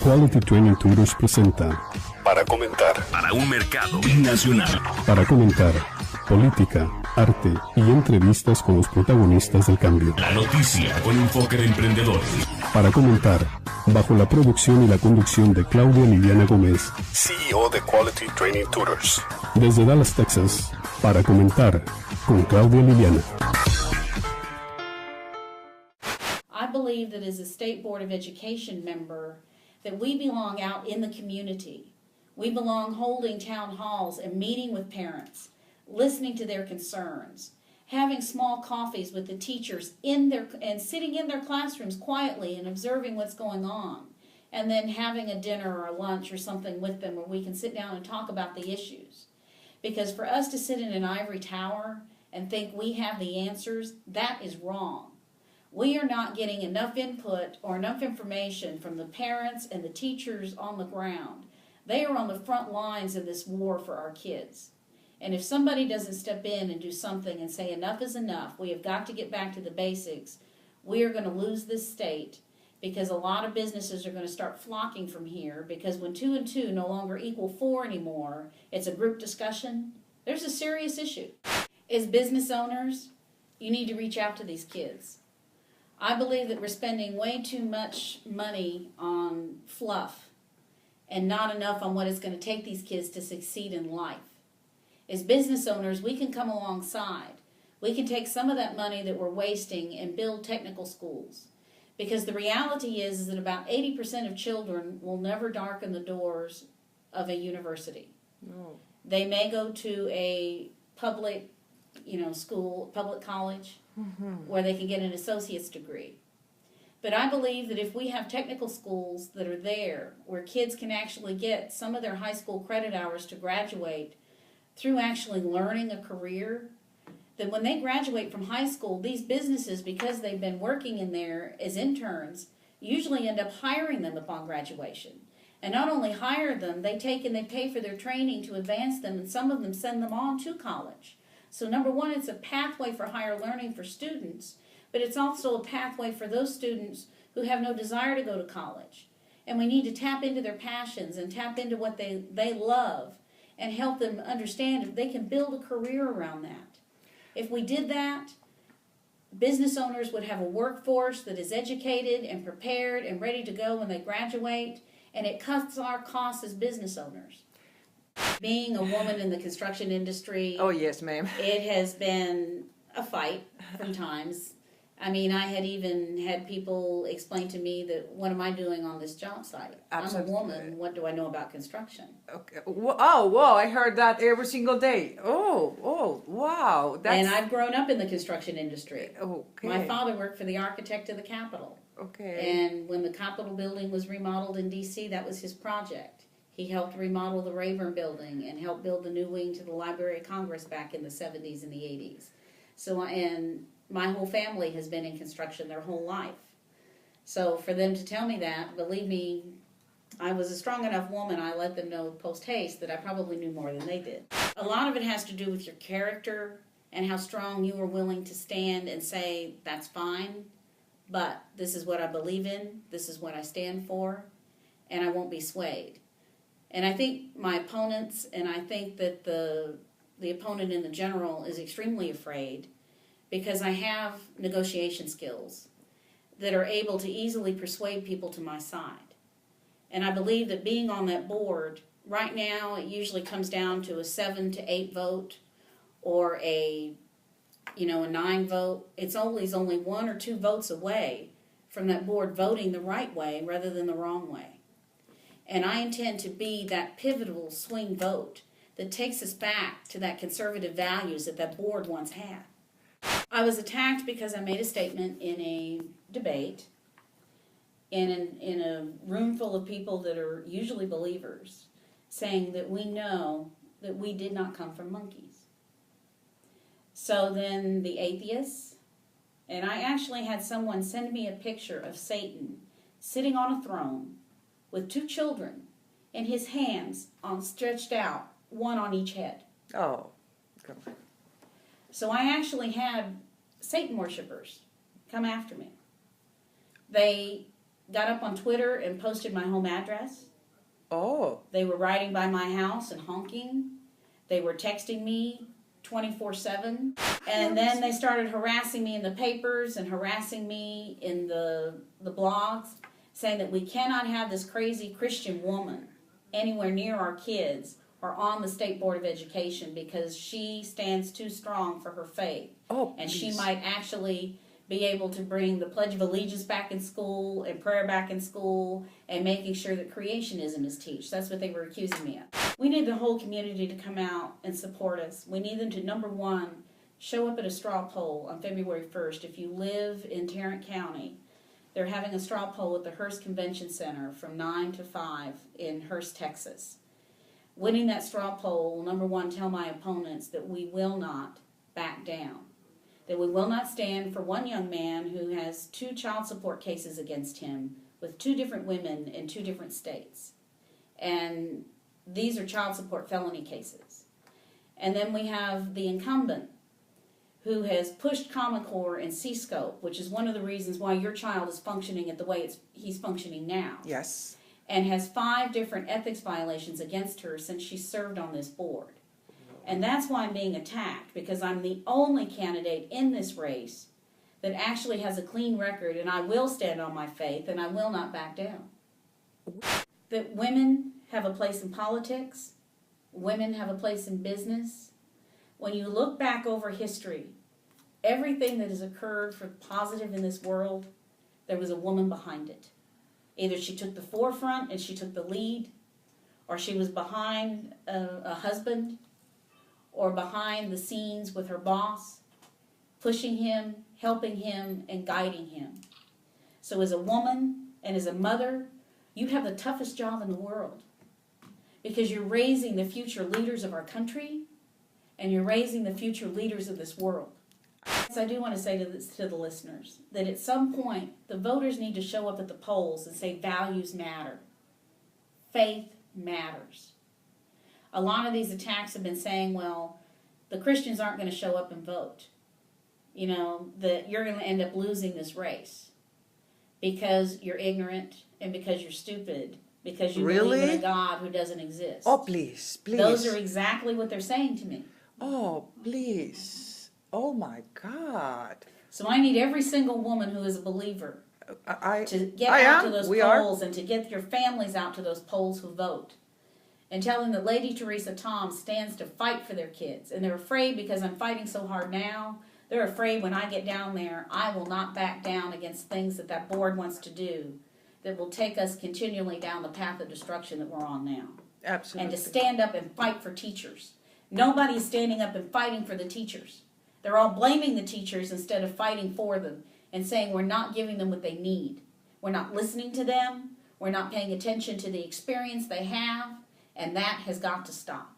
Quality Training Tutors presenta Para comentar. Para un mercado nacional. Para comentar política, arte y entrevistas con los protagonistas del cambio. La noticia con enfoque de emprendedor. Para comentar, bajo la producción y la conducción de Claudia Liliana Gómez, CEO de Quality Training Tutors. Desde Dallas, Texas, para comentar con Claudia Liliana. I believe that as a State Board of Education member, that we belong out in the community. We belong holding town halls and meeting with parents, listening to their concerns, having small coffees with the teachers and sitting in their classrooms quietly and observing what's going on, and then having a dinner or a lunch or something with them where we can sit down and talk about the issues. Because for us to sit in an ivory tower and think we have the answers, that is wrong. We are not getting enough input or enough information from the parents and the teachers on the ground. They are on the front lines of this war for our kids. And if somebody doesn't step in and do something and say enough is enough, we have got to get back to the basics, we are going to lose this state, because a lot of businesses are going to start flocking from here, because when 2 and 2 no longer equal 4 anymore, it's a group discussion. There's a serious issue. As business owners, you need to reach out to these kids. I believe that we're spending way too much money on fluff and not enough on what it's going to take these kids to succeed in life. As business owners, we can come alongside. We can take some of that money that we're wasting and build technical schools. Because the reality is that about 80% of children will never darken the doors of a university. No. They may go to a public, school, public college, where they can get an associate's degree. But I believe that if we have technical schools that are there, where kids can actually get some of their high school credit hours to graduate through actually learning a career, then when they graduate from high school, these businesses, because they've been working in there as interns, usually end up hiring them upon graduation. And not only hire them, they take and they pay for their training to advance them, and some of them send them on to college. So number one, it's a pathway for higher learning for students, but it's also a pathway for those students who have no desire to go to college. And we need to tap into their passions and tap into what they love and help them understand if they can build a career around that. If we did that, business owners would have a workforce that is educated and prepared and ready to go when they graduate, and it cuts our costs as business owners. Being a woman in the construction industry, oh yes, ma'am, it has been a fight from times. I mean, I had even had people explain to me that, what am I doing on this job site? Absolutely. I'm a woman. What do I know about construction? Okay. Oh, wow, I heard that every single day. Oh, wow. And I've grown up in the construction industry. Okay. My father worked for the architect of the Capitol. Okay. And when the Capitol building was remodeled in D.C., that was his project. He helped remodel the Rayburn building and helped build the new wing to the Library of Congress back in the 70s and the 80s. And my whole family has been in construction their whole life. So for them to tell me that, believe me, I was a strong enough woman, I let them know post-haste that I probably knew more than they did. A lot of it has to do with your character and how strong you are willing to stand and say, that's fine, but this is what I believe in, this is what I stand for, and I won't be swayed. And I think my opponents, and I think that the opponent in the general is extremely afraid, because I have negotiation skills that are able to easily persuade people to my side. And I believe that being on that board, right now it usually comes down to a 7 to 8 vote or a 9 vote. It's always only 1 or 2 votes away from that board voting the right way rather than the wrong way. And I intend to be that pivotal swing vote that takes us back to that conservative values that board once had. I was attacked because I made a statement in a debate in a room full of people that are usually believers, saying that we know that we did not come from monkeys. So then the atheists, and I actually had someone send me a picture of Satan sitting on a throne with 2 children and his hands stretched out, one on each head. Oh, God. So I actually had Satan worshipers come after me. They got up on Twitter and posted my home address. Oh. They were riding by my house and honking. They were texting me 24/7. And then they started harassing me in the papers and harassing me in the blogs, saying that we cannot have this crazy Christian woman anywhere near our kids or on the State Board of Education because she stands too strong for her faith. Oh, and please. she might actually be able to bring the Pledge of Allegiance back in school and prayer back in school and making sure that creationism is taught. That's what they were accusing me of. We need the whole community to come out and support us. We need them to, number one, show up at a straw poll on February 1st. If you live in Tarrant County, they're having a straw poll at the Hearst Convention Center from 9 to 5 in Hearst, Texas. Winning that straw poll will, number one, tell my opponents that we will not back down. That we will not stand for one young man who has 2 child support cases against him with 2 different women in 2 different states. And these are child support felony cases. And then we have the incumbent who has pushed Common Core and C-Scope, which is one of the reasons why your child is functioning at the way he's functioning now. Yes. And has 5 different ethics violations against her since she served on this board. And that's why I'm being attacked, because I'm the only candidate in this race that actually has a clean record, and I will stand on my faith, and I will not back down. That women have a place in politics, women have a place in business. When you look back over history, everything that has occurred for positive in this world, there was a woman behind it. Either she took the forefront and she took the lead, or she was behind a husband, or behind the scenes with her boss, pushing him, helping him, and guiding him. So as a woman and as a mother, you have the toughest job in the world, because you're raising the future leaders of our country, and you're raising the future leaders of this world. So I do want to say to the listeners that at some point, the voters need to show up at the polls and say values matter. Faith matters. A lot of these attacks have been saying, well, the Christians aren't going to show up and vote. You know, that you're going to end up losing this race because you're ignorant and because you're stupid, because you believe in a God who doesn't exist. Oh, please, please. Those are exactly what they're saying to me. Oh, please. Oh, my God. So I need every single woman who is a believer to get I out am. to those We polls are. and to get your families out to those polls who vote. And tell them that Lady Theresa Thombs stands to fight for their kids. And they're afraid because I'm fighting so hard now. They're afraid when I get down there, I will not back down against things that board wants to do that will take us continually down the path of destruction that we're on now. Absolutely. And to stand up and fight for teachers. Nobody's standing up and fighting for the teachers. They're all blaming the teachers instead of fighting for them and saying we're not giving them what they need. We're not listening to them. We're not paying attention to the experience they have. And that has got to stop.